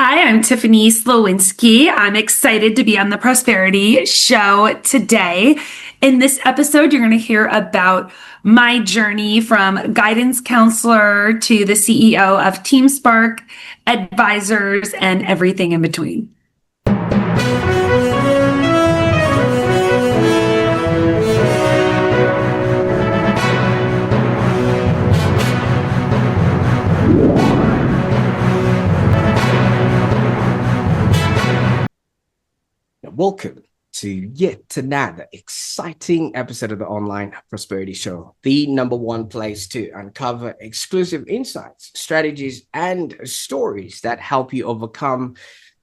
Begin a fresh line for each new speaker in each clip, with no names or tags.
Hi, I'm Tiffany Slowinski. I'm excited to be on the Prosperity Show today. In this episode, you're going to hear about my journey from guidance counselor to the CEO of Team Spark, advisors, and everything in between.
Welcome to yet another exciting episode of the Online Prosperity Show, the number one place to uncover exclusive insights, strategies, and stories that help you overcome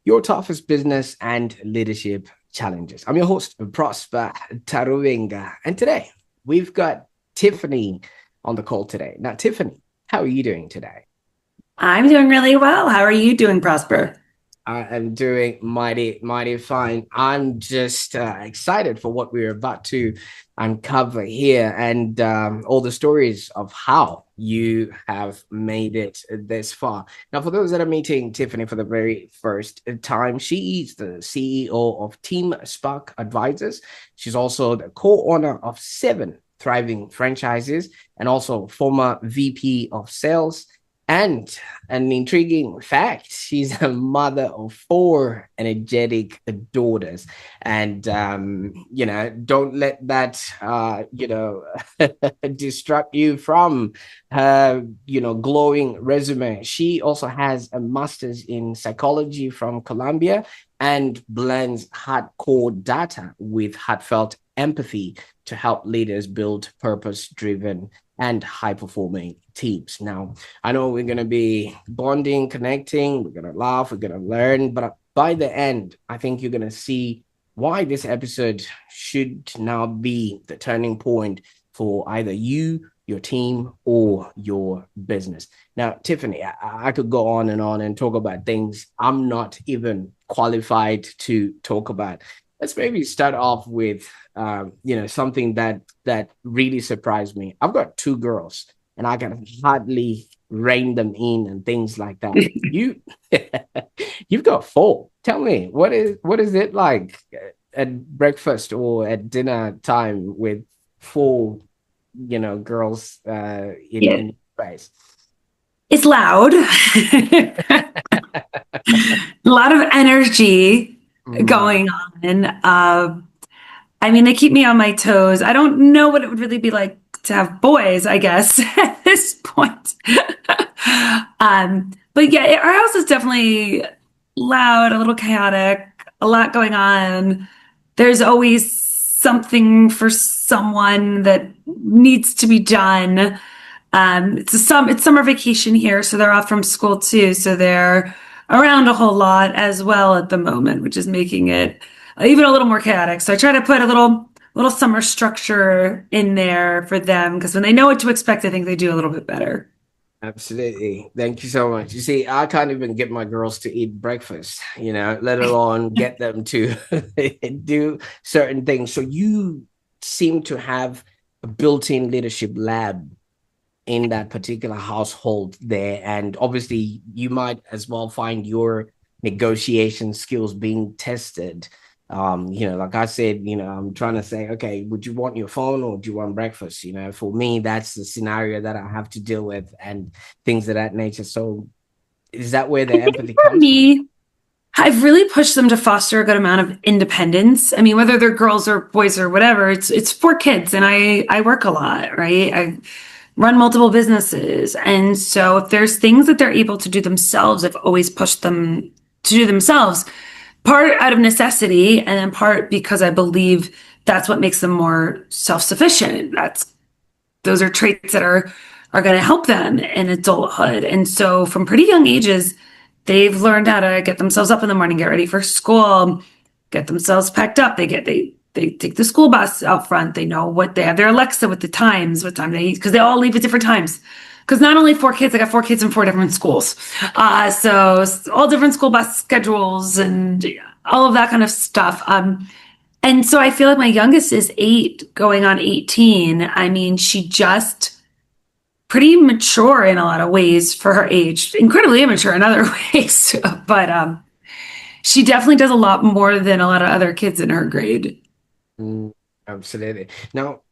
your toughest business and leadership challenges. I'm your host, Prosper Taruvinga, and today we've got Tiffany on the call today. Now, Tiffany, how are you doing today?
I'm doing really well. How are you doing, Prosper?
I am doing mighty fine. I'm just excited for what we're about to uncover here and all the stories of how you have made it this far. Now, for those that are meeting Tiffany for the very first time, she is the CEO of Team Spark Advisors. She's also the co-owner of 7 thriving franchises and also former VP of sales. And an intriguing fact, she's a mother of 4 energetic daughters. And, don't let that, distract you from her, glowing resume. She also has a master's in psychology from Columbia and blends hardcore data with heartfelt empathy to help leaders build purpose-driven and high-performing teams. Now, I know we're going to be bonding, connecting, we're going to laugh, we're going to learn, but by the end, I think you're going to see why this episode should now be the turning point for either you, your team, or your business. Now, Tiffany, I could go on and talk about things I'm not even qualified to talk about. Let's maybe start off with, something that really surprised me. I've got 2 girls, and I can hardly rein them in and things like that. You've got 4. Tell me, what is it like at breakfast or at dinner time with 4, girls in space?
It's loud. A lot of energy going on. They keep me on my toes. I don't know what it would really be like to have boys, I guess, at this point. But yeah, our house is definitely loud, a little chaotic, a lot going on. There's always something for someone that needs to be done. It's summer vacation here, so they're off from school too. So they're around a whole lot as well at the moment, which is making it even a little more chaotic. So I try to put a little summer structure in there for them, because when they know what to expect, I think they do a little bit better.
Absolutely. Thank you so much. You see, I can't even get my girls to eat breakfast, let alone get them to do certain things. So you seem to have a built-in leadership lab in that particular household there. And obviously you might as well find your negotiation skills being tested. Like I said, I'm trying to say, okay, would you want your phone or do you want breakfast? For me, that's the scenario that I have to deal with and things of that nature. So is that where the empathy comes from? For me,
I've really pushed them to foster a good amount of independence. Whether they're girls or boys or whatever, it's 4 kids, and I work a lot, right? I run multiple businesses. And so if there's things that they're able to do themselves, I've always pushed them to do themselves, part out of necessity, and then part because I believe that's what makes them more self-sufficient. Those are traits that are going to help them in adulthood. And so from pretty young ages, they've learned how to get themselves up in the morning, get ready for school, get themselves packed up. They take the school bus out front. They know what they have their Alexa with the times, what time they eat, because they all leave at different times. Because not only 4 kids, I got 4 kids in 4 different schools. So all different school bus schedules and all of that kind of stuff. And so I feel like my youngest is 8 going on 18. She just pretty mature in a lot of ways for her age, incredibly immature in other ways. So but she definitely does a lot more than a lot of other kids in her grade.
Mm, absolutely. Now,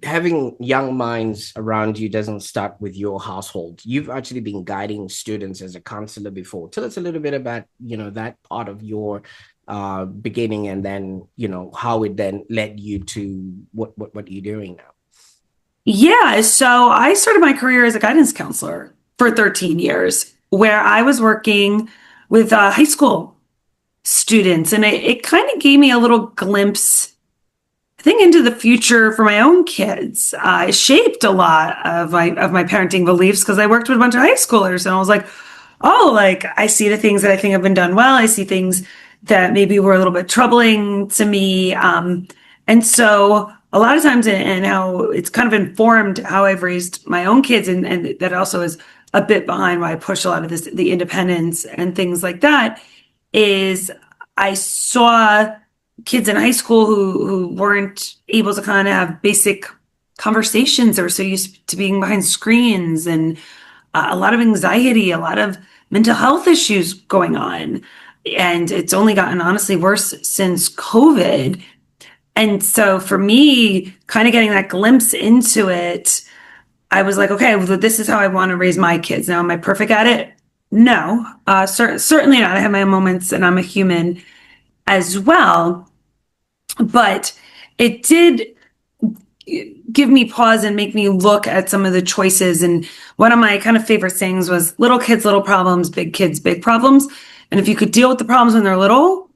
having young minds around you doesn't start with your household. You've actually been guiding students as a counselor before. Tell us a little bit about, that part of your beginning, and then, how it then led you to what you're doing now.
Yeah, so I started my career as a guidance counselor for 13 years, where I was working with high school students, and it kind of gave me a little glimpse, I think, into the future for my own kids. It shaped a lot of my parenting beliefs because I worked with a bunch of high schoolers, and I was like, oh, like I see the things that I think have been done well. I see things that maybe were a little bit troubling to me. And so a lot of times, and how it's kind of informed how I've raised my own kids, and that also is a bit behind why I push a lot of this, the independence and things like that, is I saw kids in high school who weren't able to kind of have basic conversations. They were so used to being behind screens, and a lot of anxiety, a lot of mental health issues going on. And it's only gotten honestly worse since COVID. And so for me, kind of getting that glimpse into it, I was like, okay, well, this is how I want to raise my kids. Now, am I perfect at it? No, certainly not. I have my moments, and I'm a human as well. But it did give me pause and make me look at some of the choices. And one of my kind of favorite sayings was little kids, little problems, big kids, big problems. And if you could deal with the problems when they're little,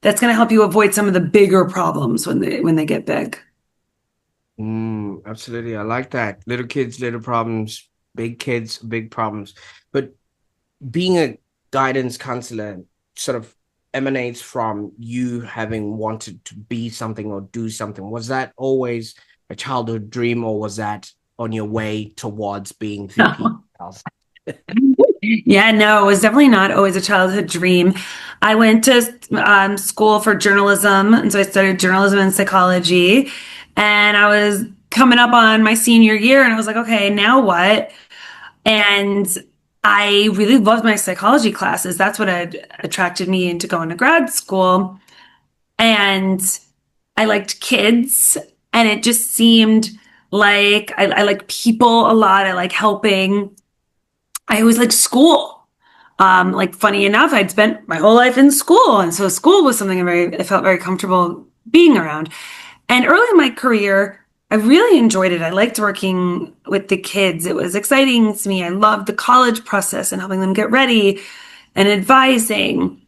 that's going to help you avoid some of the bigger problems when they get big.
Absolutely. I like that. Little kids, little problems, big kids, big problems. But being a guidance counselor sort of emanates from you having wanted to be something or do something. Was that always a childhood dream, or was that on your way towards being VP?
Yeah, no, it was definitely not always a childhood dream. I went to school for journalism, and so I studied journalism and psychology. And I was coming up on my senior year, and I was like, okay, now what? And I really loved my psychology classes. That's what had attracted me into going to grad school. And I liked kids, and it just seemed like I like people a lot. I like helping. I always liked school. Like funny enough, I'd spent my whole life in school, and so school was something I felt very comfortable being around. And early in my career, I really enjoyed it. I liked working with the kids. It was exciting to me. I loved the college process and helping them get ready and advising.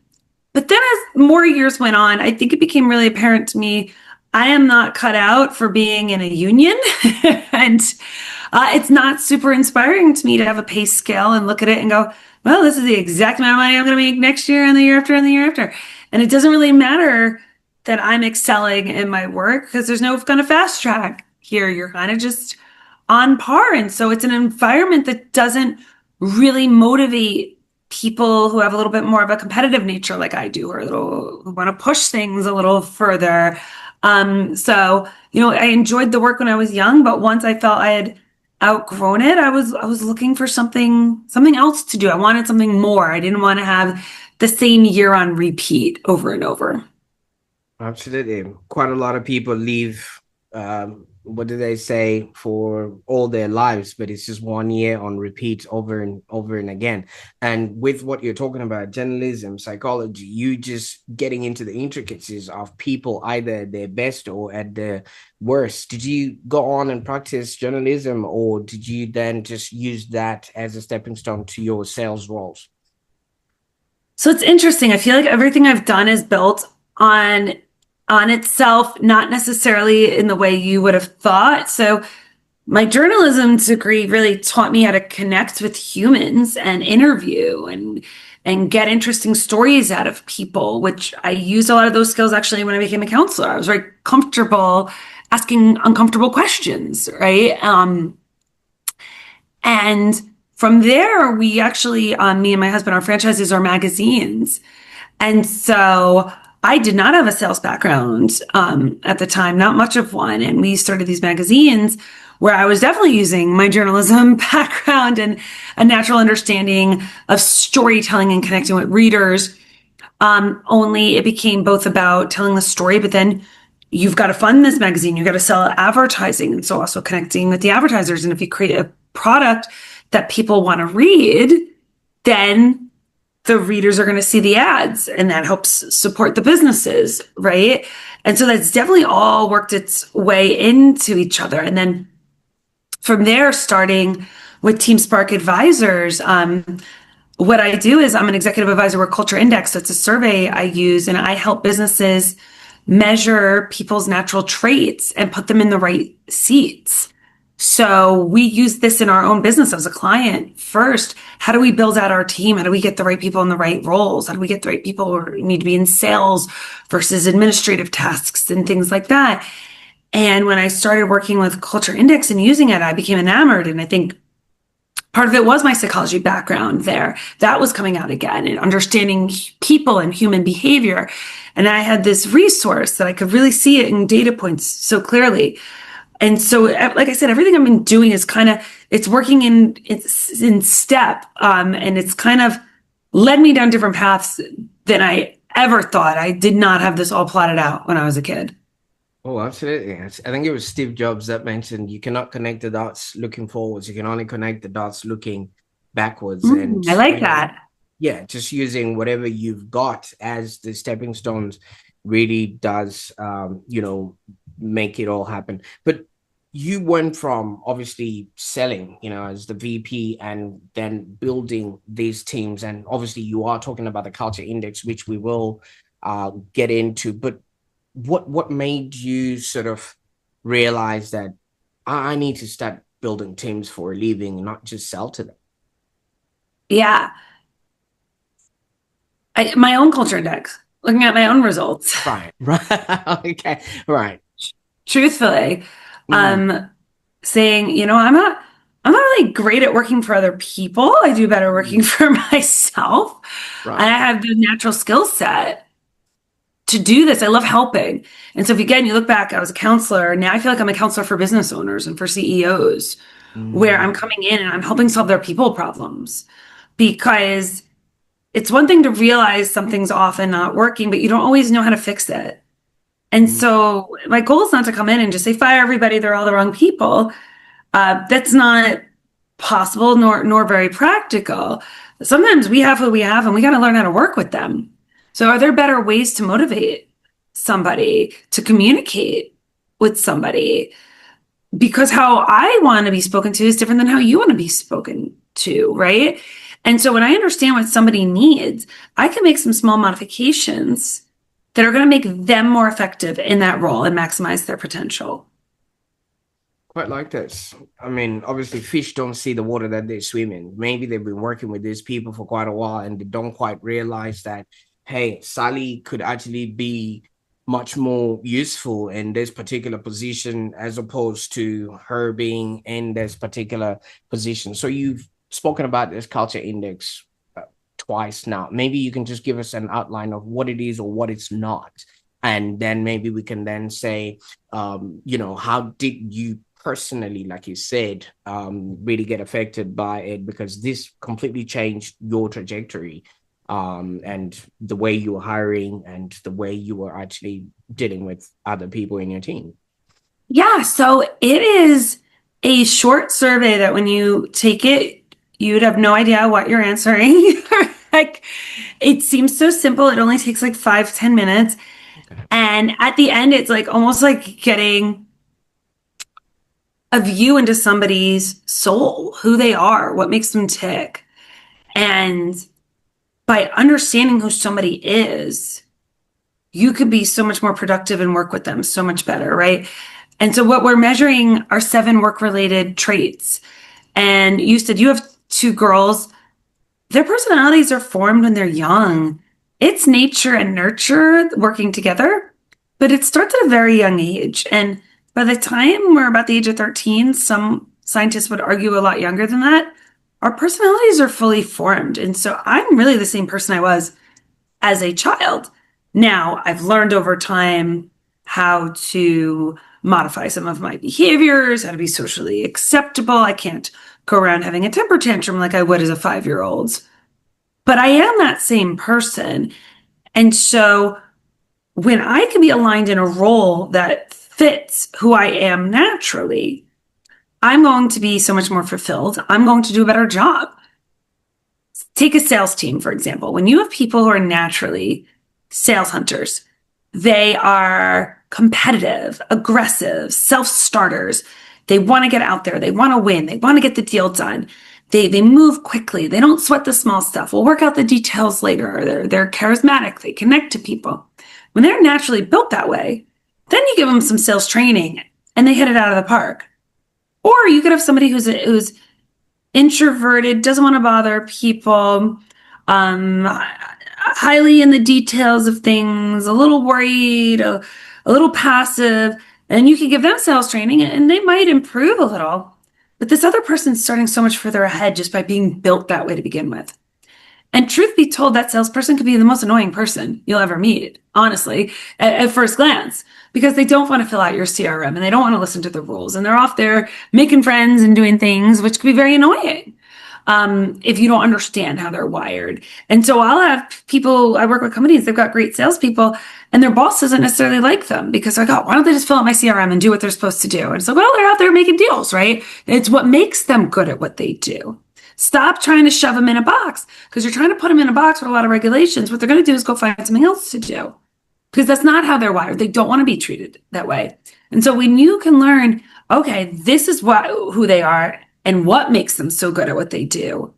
But then as more years went on, I think it became really apparent to me I am not cut out for being in a union. And it's not super inspiring to me to have a pay scale and look at it and go, well, this is the exact amount of money I'm going to make next year and the year after and the year after. And it doesn't really matter that I'm excelling in my work because there's no kind of fast track here. You're kind of just on par. And so it's an environment that doesn't really motivate people who have a little bit more of a competitive nature like I do, or a little who want to push things a little further. So, I enjoyed the work when I was young, but once I felt I had outgrown it, I was looking for something else to do. I wanted something more. I didn't want to have the same year on repeat over and over.
Absolutely. Quite a lot of people leave, what do they say, for all their lives, but it's just 1 year on repeat over and over and again. And with what you're talking about, journalism, psychology, you just getting into the intricacies of people, either at their best or at their worst. Did you go on and practice journalism, or did you then just use that as a stepping stone to your sales roles?
So it's interesting. I feel like everything I've done is built on on itself, not necessarily in the way you would have thought. So my journalism degree really taught me how to connect with humans and interview and get interesting stories out of people, which I used a lot of those skills actually when I became a counselor. I was very comfortable asking uncomfortable questions, right? And from there, we actually, me and my husband, our franchises are magazines. And so I did not have a sales background at the time, not much of one. And we started these magazines where I was definitely using my journalism background and a natural understanding of storytelling and connecting with readers. Only it became both about telling the story, but then you've got to fund this magazine, you've got to sell advertising, and so also connecting with the advertisers. And if you create a product that people want to read, then the readers are going to see the ads, and that helps support the businesses, right? And so that's definitely all worked its way into each other. And then from there, starting with Team Spark Advisors, what I do is I'm an executive advisor with Culture Index. That's a survey I use, and I help businesses measure people's natural traits and put them in the right seats. So we use this in our own business as a client first. How do we build out our team? How do we get the right people in the right roles? How do we get the right people who need to be in sales versus administrative tasks and things like that? And when I started working with Culture Index and using it, I became enamored. And I think part of it was my psychology background there. That was coming out again and understanding people and human behavior. And I had this resource that I could really see it in data points so clearly. And so, like I said, everything I've been doing is it's working it's in step. And it's kind of led me down different paths than I ever thought. I did not have this all plotted out when I was a kid.
Oh, absolutely. I think it was Steve Jobs that mentioned you cannot connect the dots looking forwards. You can only connect the dots looking backwards. And
I like that.
yeah, just using whatever you've got as the stepping stones really does, make it all happen. But you went from obviously selling, as the VP and then building these teams. And obviously you are talking about the culture index, which we will get into. But what made you sort of realize that I need to start building teams for a living, not just sell to them?
Yeah. My own culture index, looking at my own results.
Right. Okay. Right.
Truthfully,
Mm.
saying, I'm not really great at working for other people. I do better working for myself. And I
Right.
have the natural skill set to do this. I love helping. And so if again, you look back, I was a counselor. Now I feel like I'm a counselor for business owners and for CEOs, where I'm
Mm.
coming in and I'm helping solve their people problems. Because it's one thing to realize something's off and not working, but you don't always know how to fix it. And
Mm.
so my goal is not to come in and just say, fire everybody, they're all the wrong people. That's not possible nor very practical. Sometimes we have what we have and we got to learn how to work with them. So are there better ways to motivate somebody, to communicate with somebody? Because how I want to be spoken to is different than how you want to be spoken to, right? And so when I understand what somebody needs, I can make some small modifications that are going to make them more effective in that role and maximize their potential.
Quite like this. I mean, obviously, fish don't see the water that they swim in. Maybe they've been working with these people for quite a while and they don't quite realize that, hey, Sally could actually be much more useful in this particular position as opposed to her being in this particular position. So you've spoken about this culture index twice now. Maybe you can just give us an outline of what it is or what it's not. And then maybe we can then say, how did you personally, like you said, really get affected by it, because this completely changed your trajectory, and the way you were hiring and the way you were actually dealing with other people in your team.
Yeah, so it is a short survey that when you take it, you'd have no idea what you're answering. Like, it seems so simple. It only takes like 5-10 minutes.
Okay.
And at the end, it's like almost like getting a view into somebody's soul, who they are, what makes them tick. And by understanding who somebody is, you could be so much more productive and work with them so much better, right? And so what we're measuring are 7 work-related traits. And you said you have 2 girls. Their personalities are formed when they're young. It's nature and nurture working together, but it starts at a very young age. And by the time we're about the age of 13, some scientists would argue a lot younger than that, our personalities are fully formed. And so I'm really the same person I was as a child. Now, I've learned over time how to modify some of my behaviors, how to be socially acceptable. I can't go around having a temper tantrum like I would as a 5-year-old. But I am that same person. And so when I can be aligned in a role that fits who I am naturally, I'm going to be so much more fulfilled. I'm going to do a better job. Take a sales team, for example. When you have people who are naturally sales hunters, they are competitive, aggressive, self starters. They want to get out there. They want to win. They want to get the deal done. They move quickly. They don't sweat the small stuff. We'll work out the details later. They're charismatic. They connect to people. When they're naturally built that way, then you give them some sales training and they hit it out of the park. Or you could have somebody who's introverted, doesn't want to bother people, highly in the details of things, a little worried, a little passive, and you can give them sales training and they might improve a little. But this other person's starting so much further ahead just by being built that way to begin with. And truth be told, that salesperson could be the most annoying person you'll ever meet, honestly, at first glance, because they don't want to fill out your CRM and they don't want to listen to the rules. And they're off there making friends and doing things, which could be very annoying if you don't understand how they're wired. And so I'll have people, I work with companies, they've got great salespeople, and their boss doesn't necessarily like them because they're like, oh, why don't they just fill out my CRM and do what they're supposed to do? And it's like, well, they're out there making deals, right? It's what makes them good at what they do. Stop trying to shove them in a box because you're trying to put them in a box with a lot of regulations. What they're going to do is go find something else to do because that's not how they're wired. They don't want to be treated that way. And so when you can learn, okay, this is who they are and what makes them so good at what they do,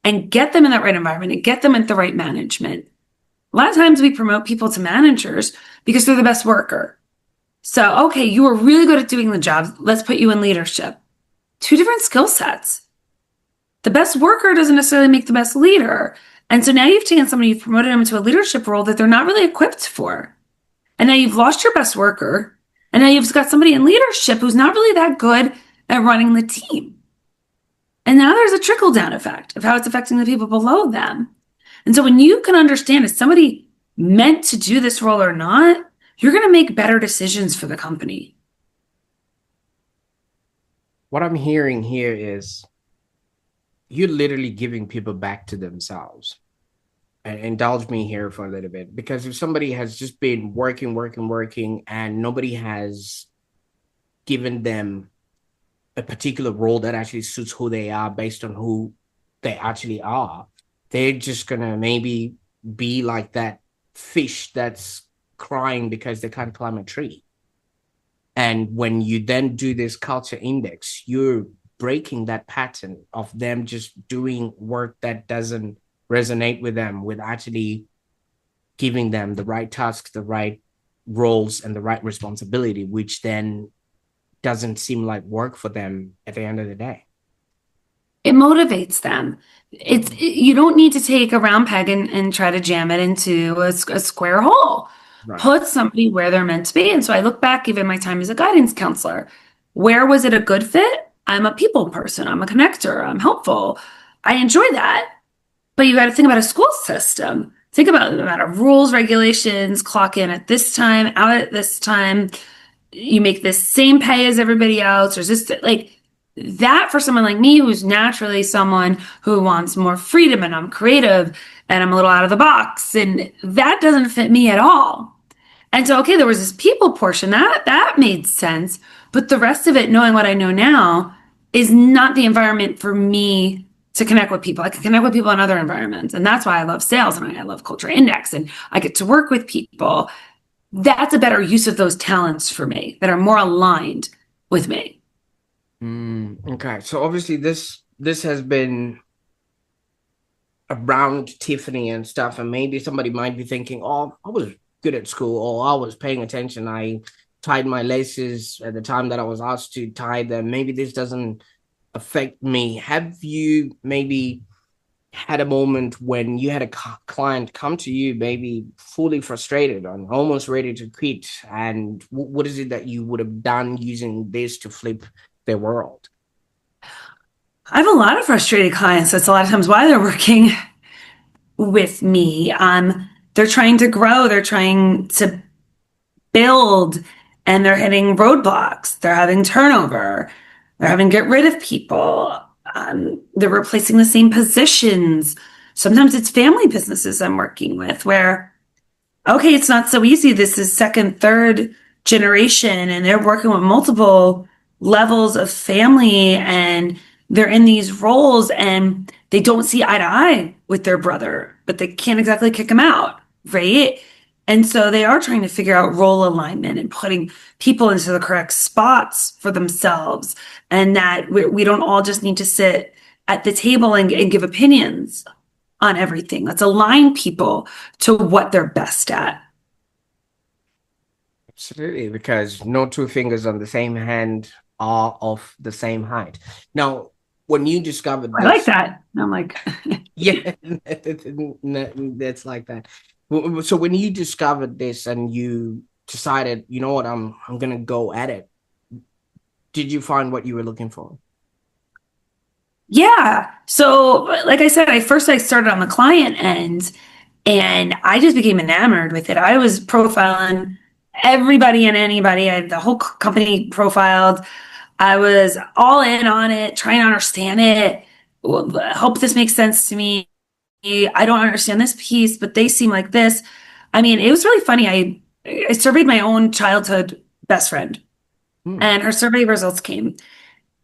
and get them in that right environment and get them at the right management. A lot of times we promote people to managers because they're the best worker. So, okay, you are really good at doing the job. Let's put you in leadership. Two different skill sets. The best worker doesn't necessarily make the best leader. And so now you've taken somebody, you've promoted them into a leadership role that they're not really equipped for. And now you've lost your best worker. And now you've got somebody in leadership who's not really that good at running the team. And now there's a trickle down effect of how it's affecting the people below them. And so when you can understand, is somebody meant to do this role or not, you're going to make better decisions for the company.
What I'm hearing here is you're literally giving people back to themselves. And indulge me here for a little bit, because if somebody has just been working, and nobody has given them a particular role that actually suits who they are based on who they actually are, they're just gonna maybe be like that fish that's crying because they can't climb a tree. And when you then do this culture index, you're breaking that pattern of them just doing work that doesn't resonate with them, with actually giving them the right tasks, the right roles, and the right responsibility, which then doesn't seem like work for them at the end of the day.
It motivates them. You don't need to take a round peg and try to jam it into a square hole.
Right.
Put somebody where they're meant to be. And so I look back, even my time as a guidance counselor, where was it a good fit? I'm a people person. I'm a connector. I'm helpful. I enjoy that. But you got to think about a school system. Think about the amount of rules, regulations, clock in at this time, out at this time. You make the same pay as everybody else. There's just like that for someone like me, who's naturally someone who wants more freedom and I'm creative and I'm a little out of the box. And that doesn't fit me at all. And so, okay, there was this people portion that made sense. But the rest of it, knowing what I know now, is not the environment for me to connect with people. I can connect with people in other environments. And that's why I love sales and I love culture index and I get to work with people. That's a better use of those talents for me that are more aligned with me.
Okay. So obviously this has been around Tiffany and stuff. And maybe somebody might be thinking, oh, I was good at school, or I was paying attention. I tied my laces at the time that I was asked to tie them. Maybe this doesn't affect me. Have you maybe had a moment when you had a client come to you, maybe fully frustrated and almost ready to quit? And what is it that you would have done using this to flip their world?
I have a lot of frustrated clients. That's a lot of times why they're working with me. They're trying to grow. They're trying to build. and they're hitting roadblocks. They're having turnover. They're having to get rid of people. They're replacing the same positions. Sometimes it's family businesses I'm working with where, okay, it's not so easy. This is second, third generation, and they're working with multiple levels of family, and they're in these roles, and they don't see eye to eye with their brother, but they can't exactly kick him out, right? And so they are trying to figure out role alignment and putting people into the correct spots for themselves, and that we don't all just need to sit at the table and give opinions on everything. Let's align people to what they're best at.
Absolutely, because no two fingers on the same hand are of the same height. Now, when you discovered
I like
this,
that. I'm like,
yeah, that's like that. So when you discovered this and you decided, you know what, I'm gonna go at it, did you find what you were looking for?
yeah. So, like I said, I started on the client end, and I just became enamored with it. I was profiling everybody and anybody. I had the whole company profiled. I was all in on it, trying to understand it. Well, hope this makes sense to me. I don't understand this piece, but they seem like this. I mean, it was really funny. I surveyed my own childhood best friend,
Hmm.
and her survey results came.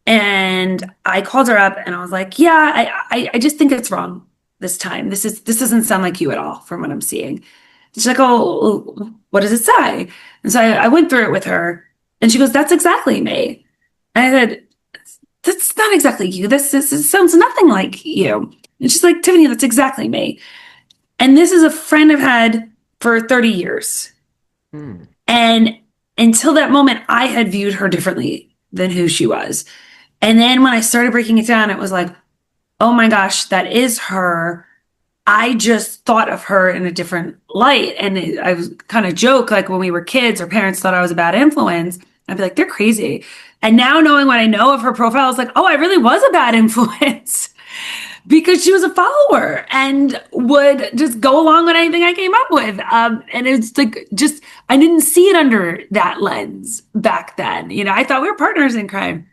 And I called her up and I was like, yeah, I just think it's wrong this time. This doesn't sound like you at all from what I'm seeing. She's like, oh, what does it say? And so I went through it with her, and she goes, that's exactly me. And I said, that's not exactly you. This sounds nothing like you. And she's like, Tiffany, that's exactly me. And this is a friend I've had for 30 years.
Hmm.
And until that moment, I had viewed her differently than who she was. And then when I started breaking it down, it was like, oh my gosh, that is her. I just thought of her in a different light. And I was kind of joke, like when we were kids, our parents thought I was a bad influence. I'd be like, they're crazy. And now knowing what I know of her profile, I was like, oh, I really was a bad influence because she was a follower and would just go along with anything I came up with. And it's like, just, I didn't see it under that lens back then. You know, I thought we were partners in crime.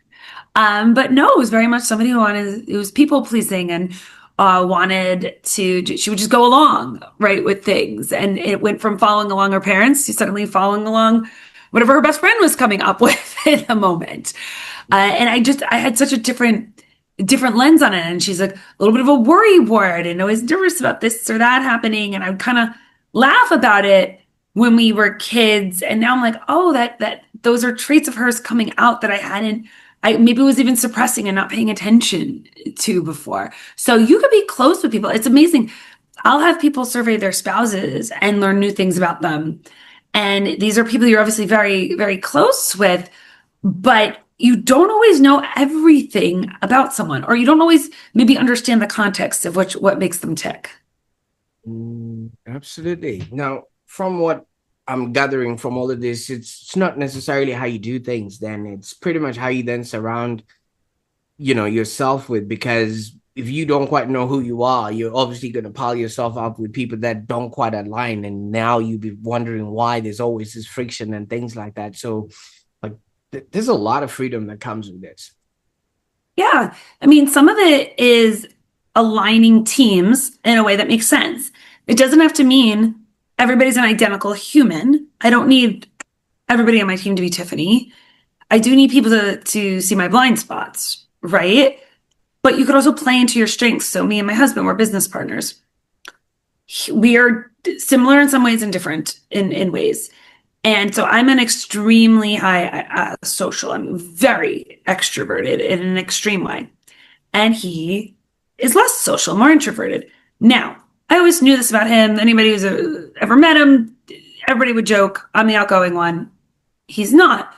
But no, it was very much somebody who wanted, it was people pleasing and wanted to, she would just go along, right, with things. And it went from following along her parents to suddenly following along whatever her best friend was coming up with in a moment. And I had such a different lens on it. And she's like a little bit of a worry wart and always nervous about this or that happening. And I would kind of laugh about it when we were kids. And now I'm like, oh, that those are traits of hers coming out that I maybe was even suppressing and not paying attention to before. So you could be close with people. It's amazing. I'll have people survey their spouses and learn new things about them. And these are people you're obviously very, very close with, but you don't always know everything about someone, or you don't always maybe understand the context of what makes them tick.
Absolutely. Now, from what I'm gathering from all of this, it's not necessarily how you do things, then it's pretty much how you then surround, yourself with, because if you don't quite know who you are, you're obviously going to pile yourself up with people that don't quite align. And now you'll be wondering why there's always this friction and things like that. So, like, there's a lot of freedom that comes with this.
Yeah. I mean, some of it is aligning teams in a way that makes sense. It doesn't have to mean everybody's an identical human. I don't need everybody on my team to be Tiffany. I do need people to see my blind spots, right? But you could also play into your strengths. So me and my husband, we're business partners. We are similar in some ways and different in ways. And so I'm an extremely high social. I'm very extroverted in an extreme way. And he is less social, more introverted. Now, I always knew this about him. Anybody who's ever met him, everybody would joke, I'm the outgoing one. He's not.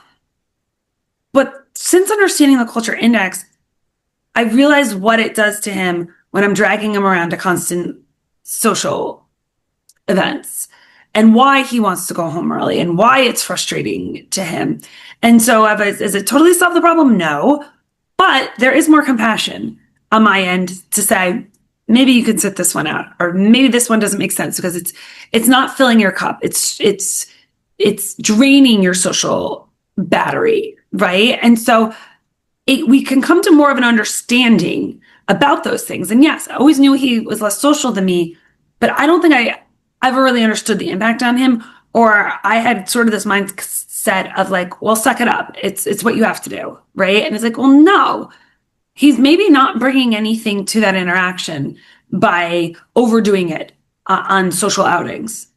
But since understanding the culture index, I realized what it does to him when I'm dragging him around to constant social events and why he wants to go home early and why it's frustrating to him. And so, is it totally solved the problem? No. But there is more compassion on my end to say, maybe you can sit this one out, or maybe this one doesn't make sense because it's not filling your cup. It's it's draining your social battery, right? And so we can come to more of an understanding about those things. And yes, I always knew he was less social than me, but I don't think I ever really understood the impact on him. Or I had sort of this mindset of like, well, suck it up. It's what you have to do, right? And it's like, well, no, he's maybe not bringing anything to that interaction by overdoing it on social outings.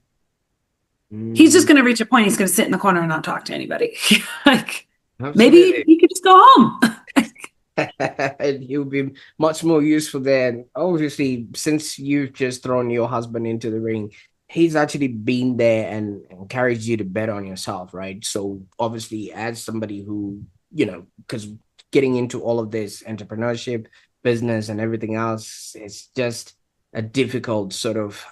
He's just
Mm,
going to reach a point. He's going to sit in the corner and not talk to anybody. Like maybe
absolutely.
he could just go home.
And he'll be much more useful than obviously since you've just thrown your husband into the ring. He's actually been there and encouraged you to bet on yourself, right? So obviously, as somebody who because getting into all of this entrepreneurship, business, and everything else, it's just a difficult sort of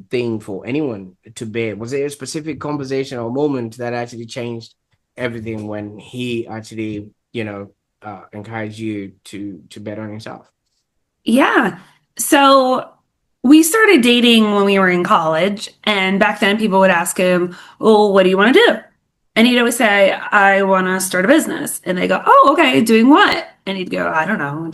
thing for anyone to bear. Was there a specific conversation or moment that actually changed everything when he actually, encourage you to bet on yourself?
Yeah. So we started dating when we were in college. And back then, people would ask him, well, what do you want to do? And he'd always say, I want to start a business. And they go, oh, okay, doing what? And he'd go, I don't know.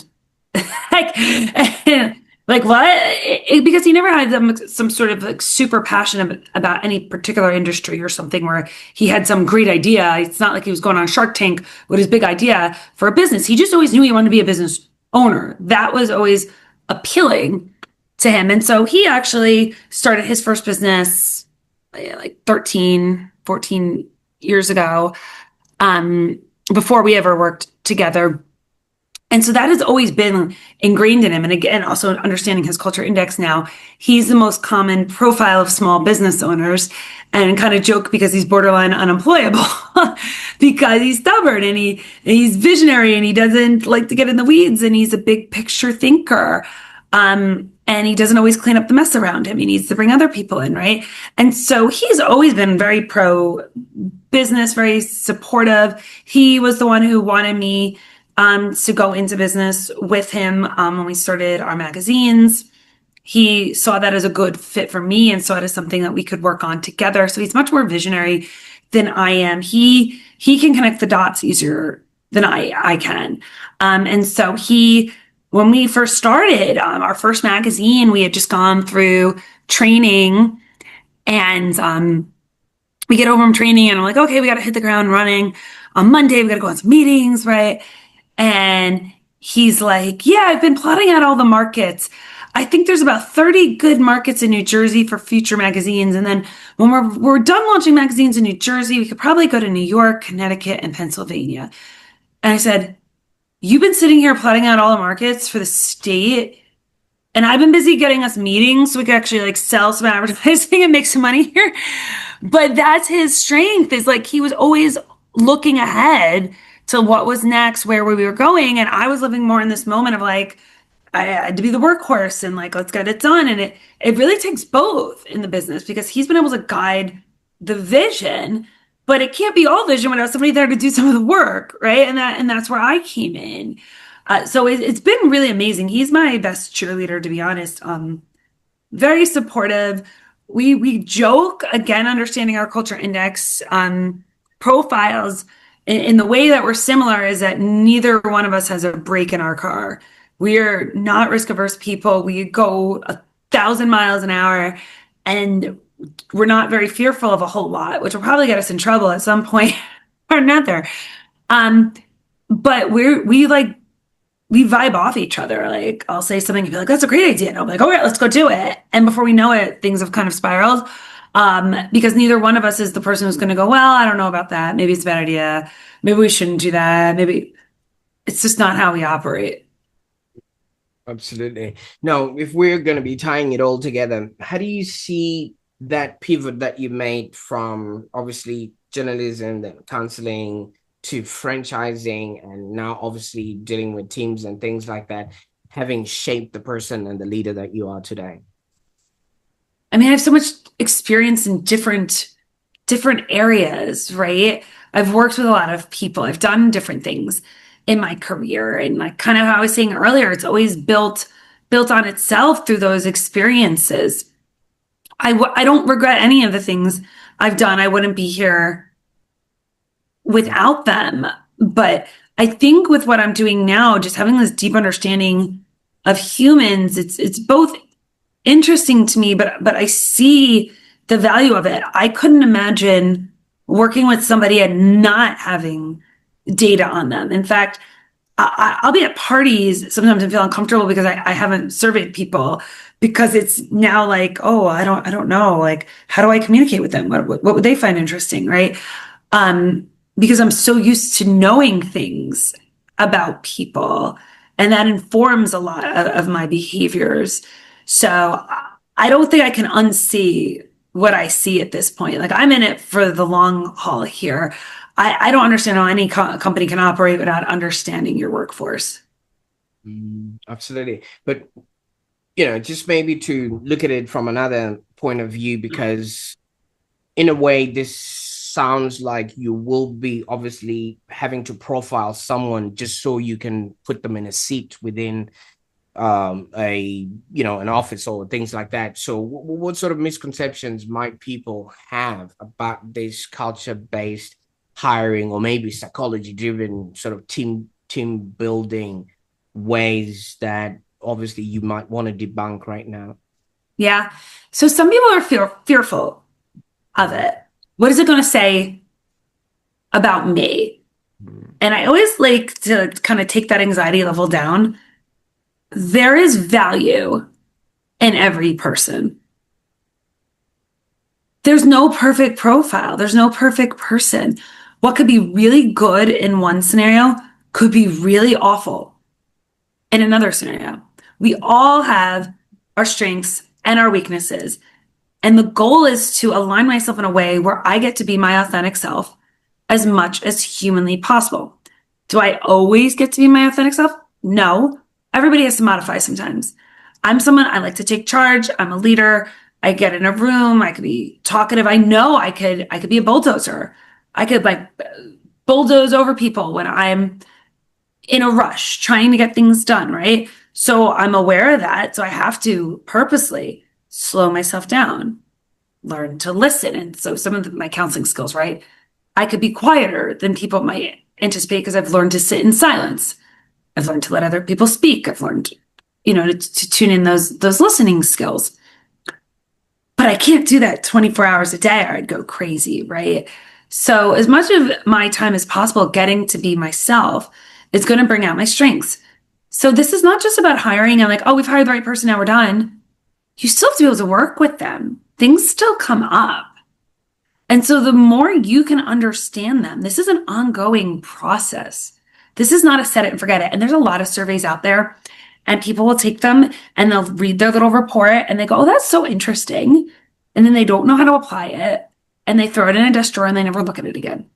like, like what? Because he never had some sort of like super passionate about any particular industry or something where he had some great idea. It's not like he was going on Shark Tank with his big idea for a business. He just always knew he wanted to be a business owner. That was always appealing to him. And so he actually started his first business like 13, 14 years ago, um, before we ever worked together. And so that has always been ingrained in him. And again, also understanding his culture index now, he's the most common profile of small business owners, and kind of joke because he's borderline unemployable because he's stubborn and he's visionary and he doesn't like to get in the weeds and he's a big picture thinker. And he doesn't always clean up the mess around him. He needs to bring other people in, right? And so he's always been very pro business, very supportive. He was the one who wanted me to go into business with him when we started our magazines. He saw that as a good fit for me and saw it as something that we could work on together. So he's much more visionary than I am. He can connect the dots easier than I can. And so when we first started our first magazine, we had just gone through training, and we get over from training and I'm like, okay, we got to hit the ground running. On Monday, we got to go on some meetings, right? And he's like, yeah, I've been plotting out all the markets. I think there's about 30 good markets in New Jersey for future magazines. And then when we're done launching magazines in New Jersey, we could probably go to New York, Connecticut, and Pennsylvania. And I said, you've been sitting here plotting out all the markets for the state, and I've been busy getting us meetings so we could actually like sell some advertising and make some money here. But that's his strength, is like he was always looking ahead to what was next, where we were going. And I was living more in this moment of like, I had to be the workhorse and like, let's get it done. And it really takes both in the business because he's been able to guide the vision, but it can't be all vision without somebody there to do some of the work, right? And that's where I came in. So it's been really amazing. He's my best cheerleader, to be honest. Very supportive. We joke, again, understanding our culture index profiles in the way that we're similar is that neither one of us has a brake in our car. We are not risk averse people. We go 1,000 miles an hour, and we're not very fearful of a whole lot, which will probably get us in trouble at some point or another. Um, but we vibe off each other. Like I'll say something and be like, that's a great idea. And I'll be like, all right, let's go do it. And before we know it, things have kind of spiraled. Because neither one of us is the person who's going to go, well, I don't know about that. Maybe it's a bad idea. Maybe we shouldn't do that. Maybe it's just not how we operate.
Absolutely. Now, if we're going to be tying it all together, how do you see that pivot that you made from obviously journalism, then counseling to franchising, and now obviously dealing with teams and things like that, having shaped the person and the leader that you are today?
I mean, I have so much experience in different areas, right? I've worked with a lot of people. I've done different things in my career. And like kind of how I was saying earlier, it's always built on itself through those experiences. I don't regret any of the things I've done. I wouldn't be here without them. But I think with what I'm doing now, just having this deep understanding of humans, it's both interesting to me, but I see the value of it. I couldn't imagine working with somebody and not having data on them. In fact, I'll be at parties sometimes and feel uncomfortable because I haven't surveyed people because it's now like, oh, I don't know. Like, how do I communicate with them? What would they find interesting? Right. Because I'm so used to knowing things about people and that informs a lot of my behaviors. So I don't think I can unsee what I see at this point. Like I'm in it for the long haul here. I don't understand how any company can operate without understanding your workforce.
Absolutely. But, just maybe to look at it from another point of view, because in a way, this sounds like you will be obviously having to profile someone just so you can put them in a seat within an office or things like that. So what sort of misconceptions might people have about this culture based hiring, or maybe psychology driven sort of team building ways that obviously you might want to debunk right now?
Yeah. So some people are fearful of it. What is it going to say about me? And I always like to kind of take that anxiety level down. There is value in every person. There's no perfect profile. There's no perfect person. What could be really good in one scenario could be really awful in another scenario. We all have our strengths and our weaknesses. And the goal is to align myself in a way where I get to be my authentic self as much as humanly possible. Do I always get to be my authentic self? No. Everybody has to modify sometimes. I'm someone I like to take charge. I'm a leader. I get in a room. I could be talkative. I know I could be a bulldozer. I could like bulldoze over people when I'm in a rush trying to get things done, right? So I'm aware of that. So I have to purposely slow myself down, learn to listen. And so some of my counseling skills, right? I could be quieter than people might anticipate because I've learned to sit in silence. I've learned to let other people speak. I've learned, to tune in those listening skills. But I can't do that 24 hours a day or I'd go crazy, right? So as much of my time as possible getting to be myself is going to bring out my strengths. So this is not just about hiring and like, oh, we've hired the right person, now we're done. You still have to be able to work with them. Things still come up. And so the more you can understand them, this is an ongoing process. This is not a set it and forget it. And there's a lot of surveys out there, and people will take them and they'll read their little report and they go, oh, that's so interesting. And then they don't know how to apply it and they throw it in a desk drawer and they never look at it again.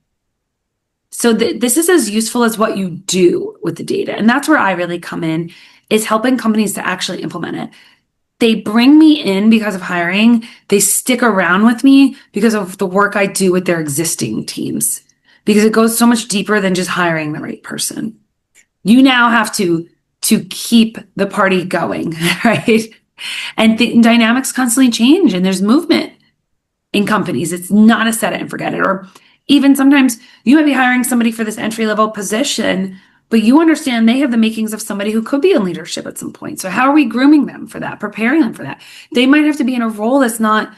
So this is as useful as what you do with the data. And that's where I really come in, is helping companies to actually implement it. They bring me in because of hiring. They stick around with me because of the work I do with their existing teams, because it goes so much deeper than just hiring the right person. You now have to keep the party going, right? And the dynamics constantly change and there's movement in companies. It's not a set it and forget it. Or even sometimes you might be hiring somebody for this entry level position, but you understand they have the makings of somebody who could be in leadership at some point. So how are we grooming them for that, preparing them for that? They might have to be in a role that's not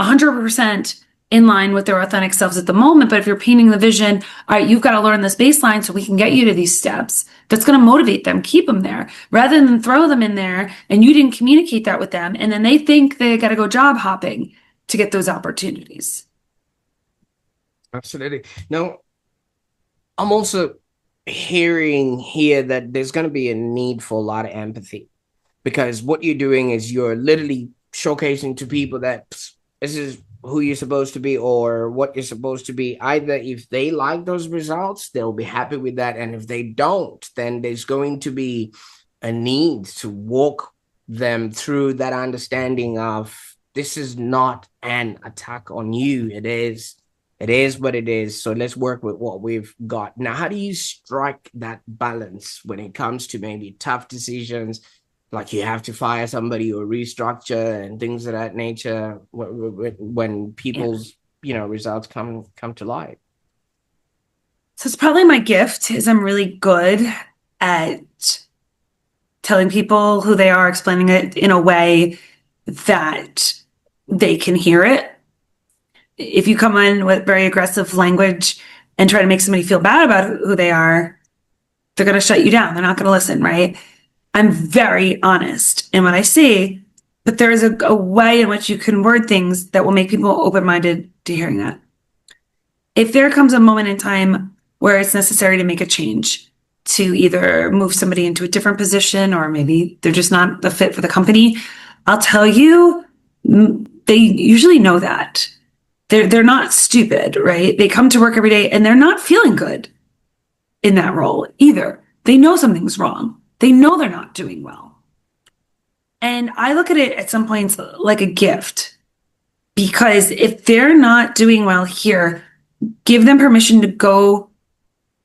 100% in line with their authentic selves at the moment. But if you're painting the vision, all right, you've got to learn this baseline so we can get you to these steps. That's going to motivate them, keep them there, rather than throw them in there and you didn't communicate that with them. And then they think they got to go job hopping to get those opportunities.
Absolutely. Now, I'm also hearing here that there's going to be a need for a lot of empathy, because what you're doing is you're literally showcasing to people that this is who you're supposed to be or what you're supposed to be. Either if they like those results, they'll be happy with that. And if they don't, then there's going to be a need to walk them through that understanding of this is not an attack on you. It is what it is. So let's work with what we've got. Now, how do you strike that balance when it comes to maybe tough decisions Like you have to fire somebody or restructure and things of that nature when
Yeah.
people's results come to light.
So it's probably my gift is I'm really good at telling people who they are, explaining it in a way that they can hear it. If you come in with very aggressive language and try to make somebody feel bad about who they are, they're going to shut you down. They're not going to listen, right? I'm very honest in what I say, but there is a way in which you can word things that will make people open minded to hearing that. If there comes a moment in time where it's necessary to make a change, to either move somebody into a different position or maybe they're just not a fit for the company, I'll tell you, they usually know that. They're not stupid, right? They come to work every day and they're not feeling good in that role either. They know something's wrong. They know they're not doing well. And I look at it at some points like a gift because if they're not doing well here, give them permission to go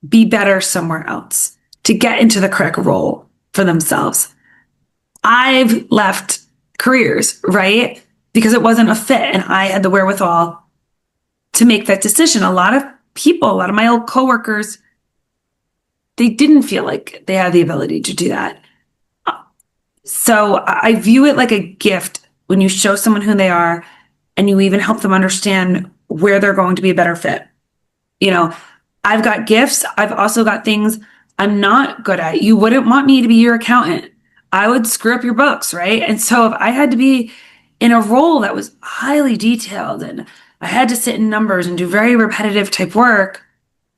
be better somewhere else, to get into the correct role for themselves. I've left careers, right? Because it wasn't a fit and I had the wherewithal to make that decision. A lot of people, a lot of my old coworkers, they didn't feel like they had the ability to do that. So I view it like a gift when you show someone who they are and you even help them understand where they're going to be a better fit. You know, I've got gifts. I've also got things I'm not good at. You wouldn't want me to be your accountant. I would screw up your books, right? And so if I had to be in a role that was highly detailed and I had to sit in numbers and do very repetitive type work,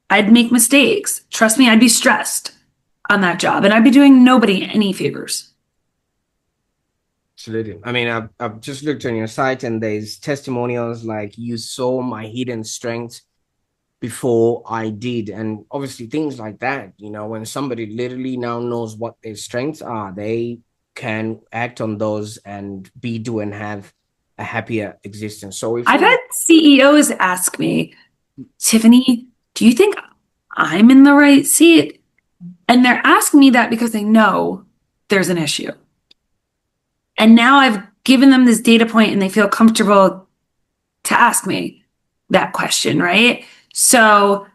I'd make mistakes. Trust me, I'd be stressed on that job and I'd be doing nobody any favors.
Absolutely. I mean, I've just looked on your site and there's testimonials like you saw my hidden strengths before I did. And obviously things like that, when somebody literally now knows what their strengths are, they can act on those and do and have a happier existence. So if
I've
we
had CEOs ask me, Tiffany, do you think I'm in the right seat? And they're asking me that because they know there's an issue. And now I've given them this data point and they feel comfortable to ask me that question, right? So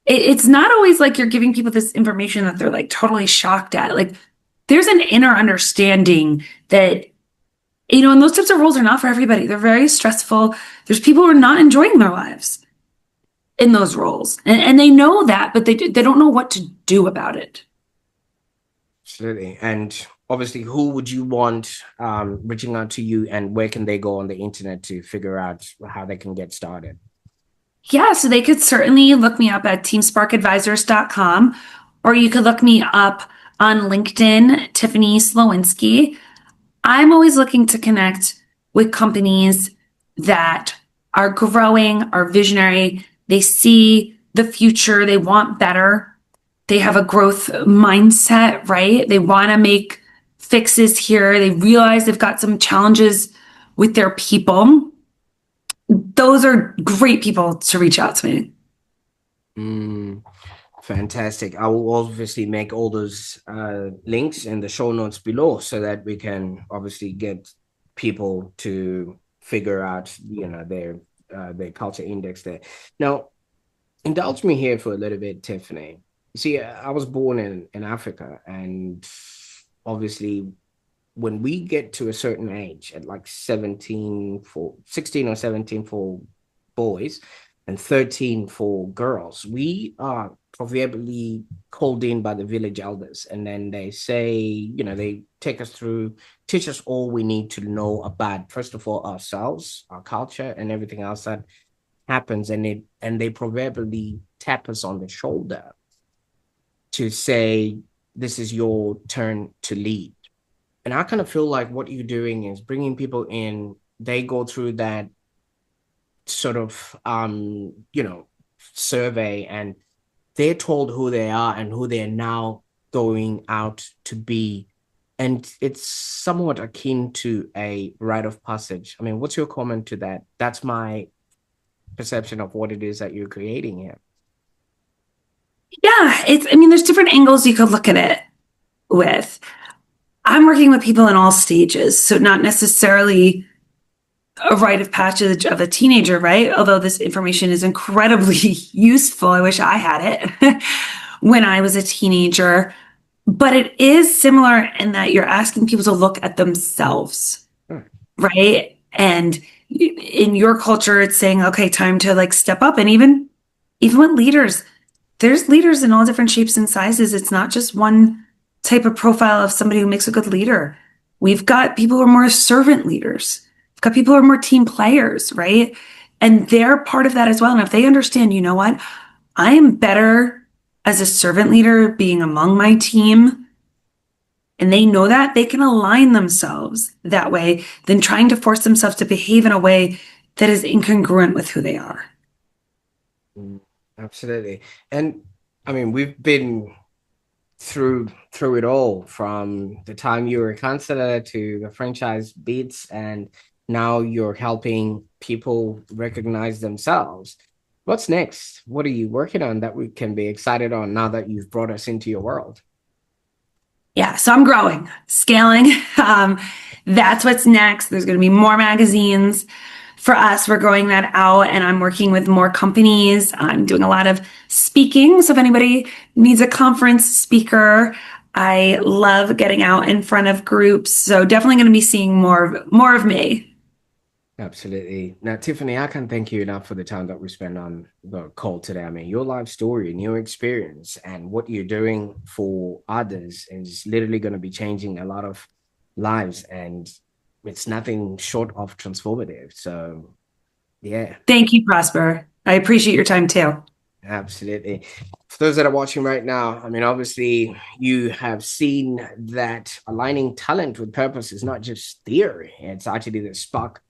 it's not always like you're giving people this information that they're like totally shocked at. Like there's an inner understanding that, and those types of roles are not for everybody. They're very stressful. There's people who are not enjoying their lives in those roles. And they know that, but they don't know what to do about it.
Absolutely. And obviously, who would you want reaching out to you, and where can they go on the internet to figure out how they can get started?
Yeah, so they could certainly look me up at teamsparkadvisors.com, or you could look me up on LinkedIn, Tiffany Slowinski. I'm always looking to connect with companies that are growing, are visionary. They see the future, they want better. They have a growth mindset, right? They want to make fixes here. They realize they've got some challenges with their people. Those are great people to reach out to me.
Mm, fantastic. I will obviously make all those links in the show notes below so that we can obviously get people to figure out, their culture index there. Now, indulge me here for a little bit, Tiffany. You see, I was born in Africa, and obviously when we get to a certain age at like 17 for 16 or 17 for boys and 13 for girls, we are proverbially called in by the village elders, and then they say, they take us through, teach us all we need to know about, first of all, ourselves, our culture, and everything else that happens. And they proverbially tap us on the shoulder to say, this is your turn to lead. And I kind of feel like what you're doing is bringing people in. They go through that sort of survey, and they're told who they are and who they're now going out to be. And it's somewhat akin to a rite of passage. I mean, what's your comment to that? That's my perception of what it is that you're creating here.
Yeah, I mean, there's different angles you could look at it with. I'm working with people in all stages, so not necessarily a rite of passage of a teenager, right? Although this information is incredibly useful. I wish I had it when I was a teenager. But it is similar in that you're asking people to look at themselves,
Hmm.
right? And in your culture, it's saying, okay, time to like step up. And even with leaders, there's leaders in all different shapes and sizes. It's not just one type of profile of somebody who makes a good leader. We've got people who are more servant leaders. We've got people who are more team players, right? And they're part of that as well. And if they understand, you know what, I am better as a servant leader being among my team, and they know that, they can align themselves that way than trying to force themselves to behave in a way that is incongruent with who they are.
Mm, absolutely. And I mean, we've been through it all, from the time you were a counselor to the franchise beats, and now you're helping people recognize themselves. What's next? What are you working on that we can be excited on now that you've brought us into your world?
Yeah, so I'm growing, scaling. That's what's next. There's going to be more magazines for us. We're growing that out, and I'm working with more companies. I'm doing a lot of speaking. So if anybody needs a conference speaker, I love getting out in front of groups. So definitely going to be seeing more of me.
Absolutely. Now, Tiffany, I can't thank you enough for the time that we spent on the call today. I mean, your life story and your experience and what you're doing for others is literally going to be changing a lot of lives, and it's nothing short of transformative. So, yeah,
Thank you, Prosper. I appreciate your time too.
absolutely. For those that are watching right now, I mean, obviously, you have seen that aligning talent with purpose is not just theory, it's actually the spark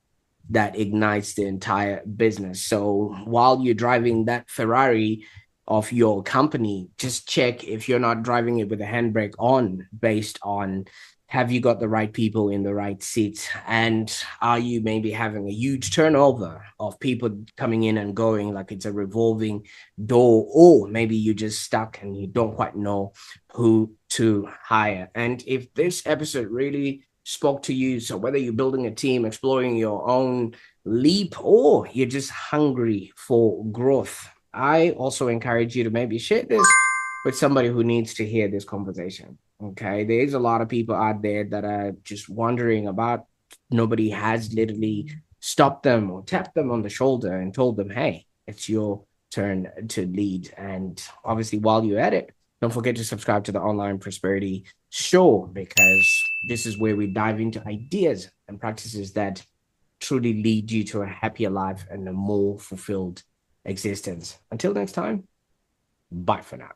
that ignites the entire business. So while you're driving that Ferrari of your company, just check if you're not driving it with a handbrake on, based on, have you got the right people in the right seats? And are you maybe having a huge turnover of people coming in and going, like it's a revolving door? Or maybe you're just stuck and you don't quite know who to hire. And if this episode really spoke to you, so whether you're building a team, exploring your own leap, or you're just hungry for growth, I also encourage you to maybe share this with somebody who needs to hear this conversation. Okay, there's a lot of people out there that are just wondering about, nobody has literally stopped them or tapped them on the shoulder and told them, hey, it's your turn to lead. And obviously, while you're at it, don't forget to subscribe to the Online Prosperity Show, because this is where we dive into ideas and practices that truly lead you to a happier life and a more fulfilled existence. Until next time, bye for now.